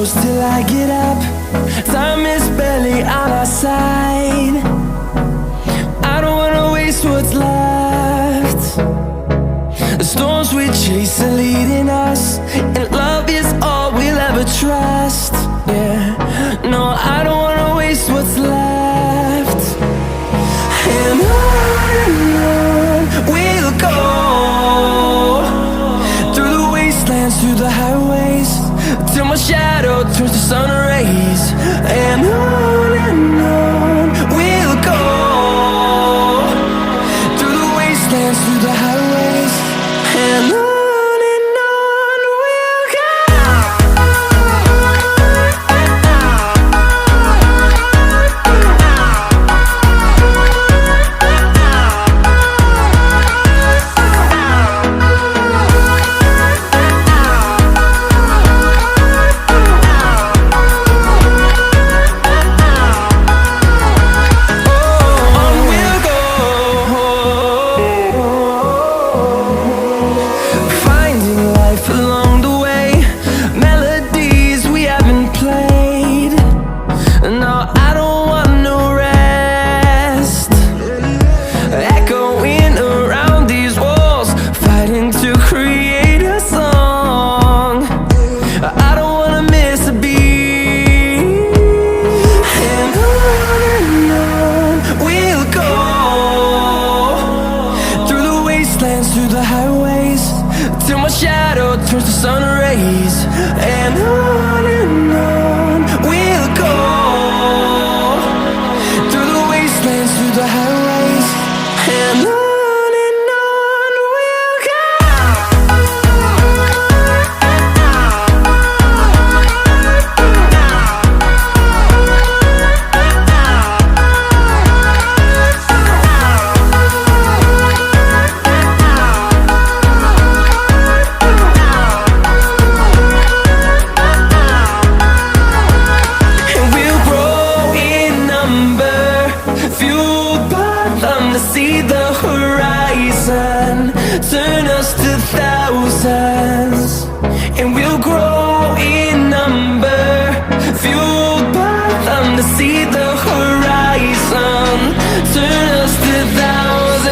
close till I get up. Time is barely on our side. I don't wanna waste what's left. The storms we chase are leading us, and love is all we'll ever trust. Yeah, no, I don't wanna waste what's left. And on we'll go, through the wastelands, through the highways, till my shadow turns to sun rays. And on we'll go, through the wastelands, through the highways, and on we'll go. Through the highways, till my shadow turns to sun rays. And on we'll go, through the wastelands, through the highways, and on we'll go. See the horizon, turn us to thousands, and we'll grow in number, fueled by them to see the horizon, turn us to thousands.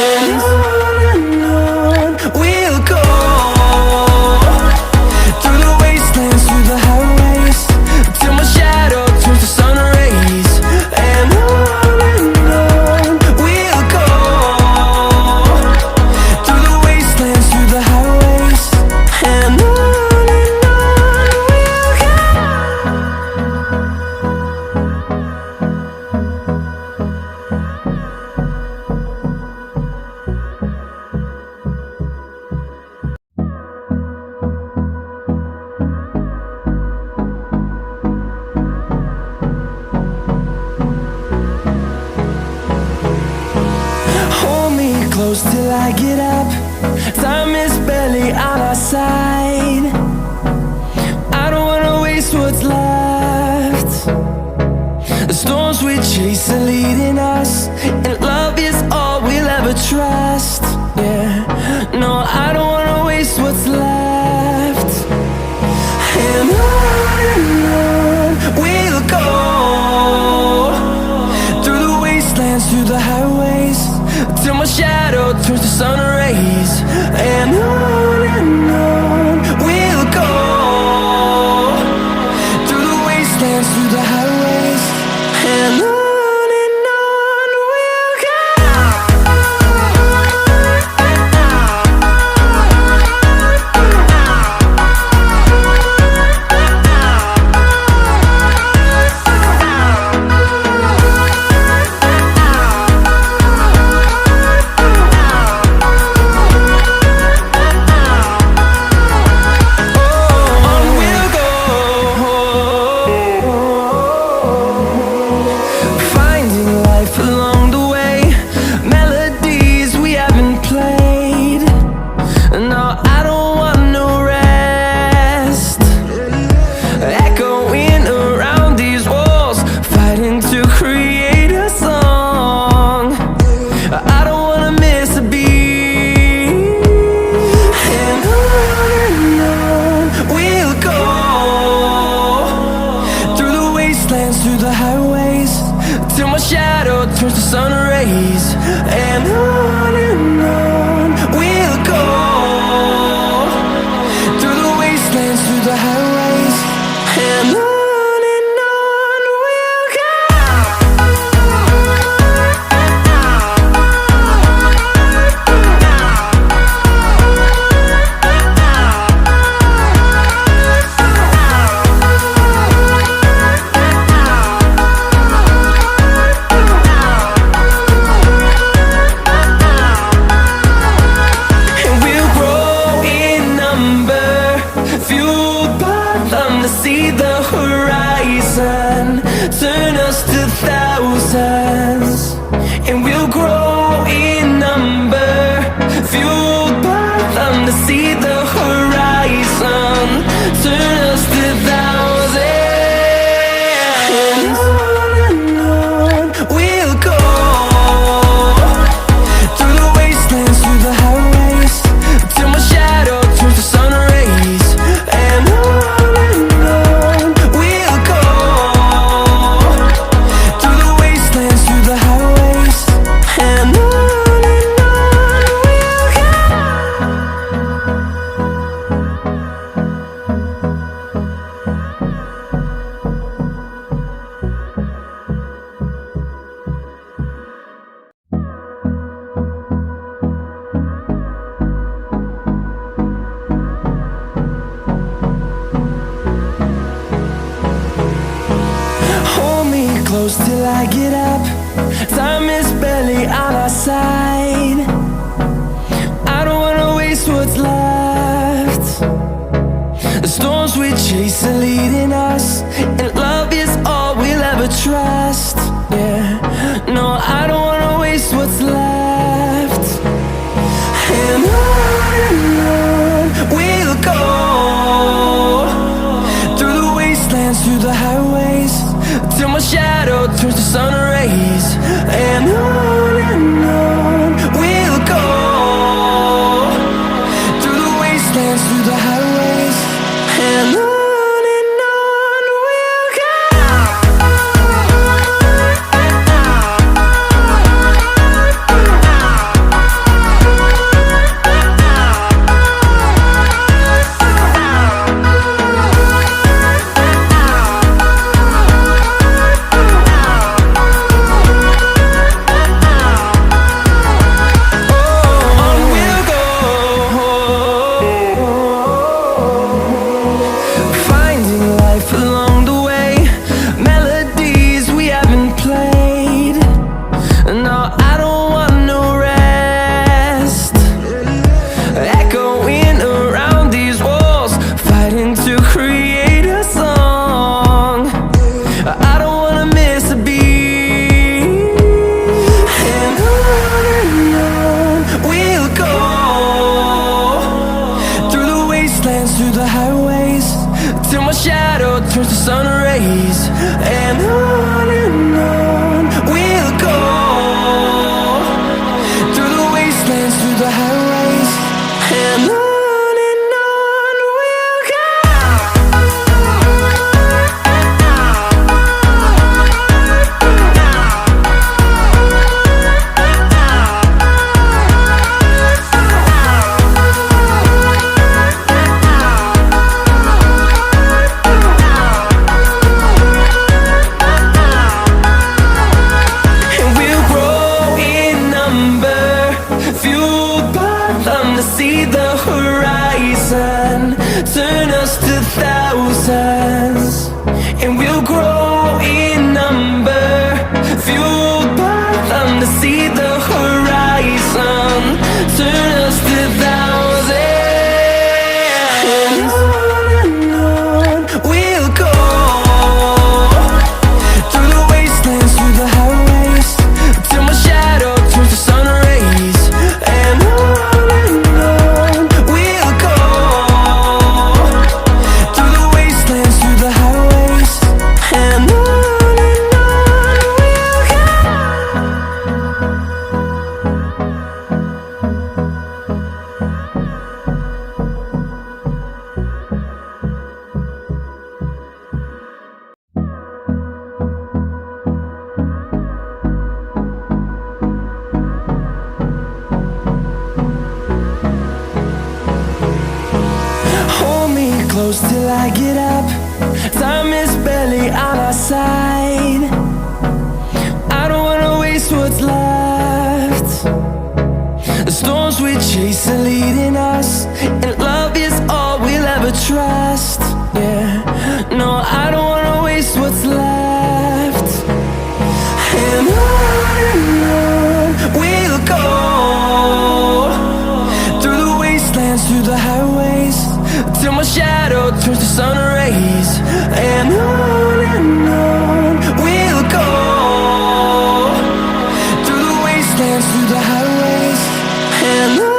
And on we'll go, through the wastelands, through the highways, till my shadow turns to sun rays. And close till I get up. Time is barely on our side. I don't wanna waste what's left. The storms we chase are leading us, and love is all we'll ever trust. Yeah, no, I don't wanna waste what's left. And on we'll go, through the wastelands, through the highways, till my shadow turns to sun rays. And on we'll go, through the wastelands, through the highways, and on we'll go. wastelands, through the highways, till my shadow turns to sun rays. And on we'll go, through the wastelands, through the highways, and on we'll go. See the horizon, turn us to thousands, and we'll grow in number, fueled by them to see the horizon, turn us to thousands, and on we'll go, through the wastelands, through the highways, till my shadow turns to sun rays, and on close till I get up. Time is barely on our side. I don't wanna waste what's left. The storms we chase are leading us, and love is all we'll ever trust. Yeah, no, I don't wanna waste what's left. And on we'll go, through the wastelands, through the highways, till my shadow turns to sun rays, and on we'll go, through the wastelands, through the highways, and on we'll go. close till I get up. Time is barely on our side. I don't wanna waste what's left. The storms we chase are leading us, and love is all we'll ever trust. Yeah, no, I don't wanna waste what's left. And on we'll go, through the wastelands, through the highways, till my shadow turns to sun rays. And on we'll go, through the wastelands, through the highways, and on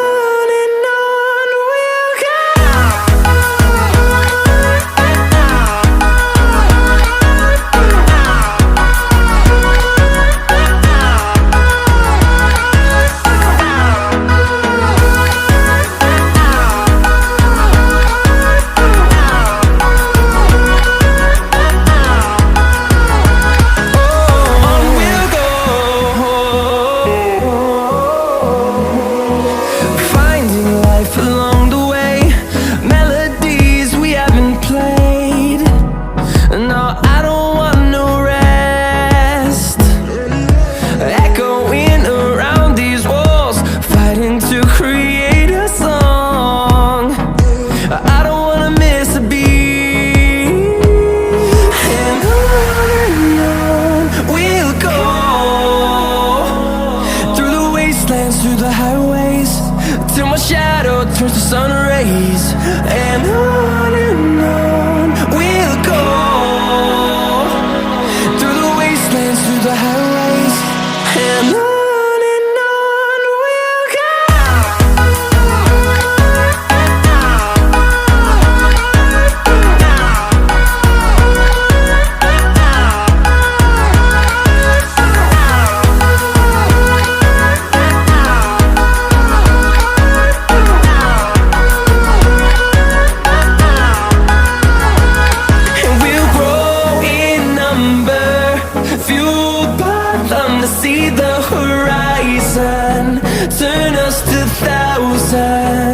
we'll go. Through the highways, till my shadow turns to sun rays. And on we'll go, through the wastelands, through the highways, and on we'll go. To see the horizon, turn us to thousands.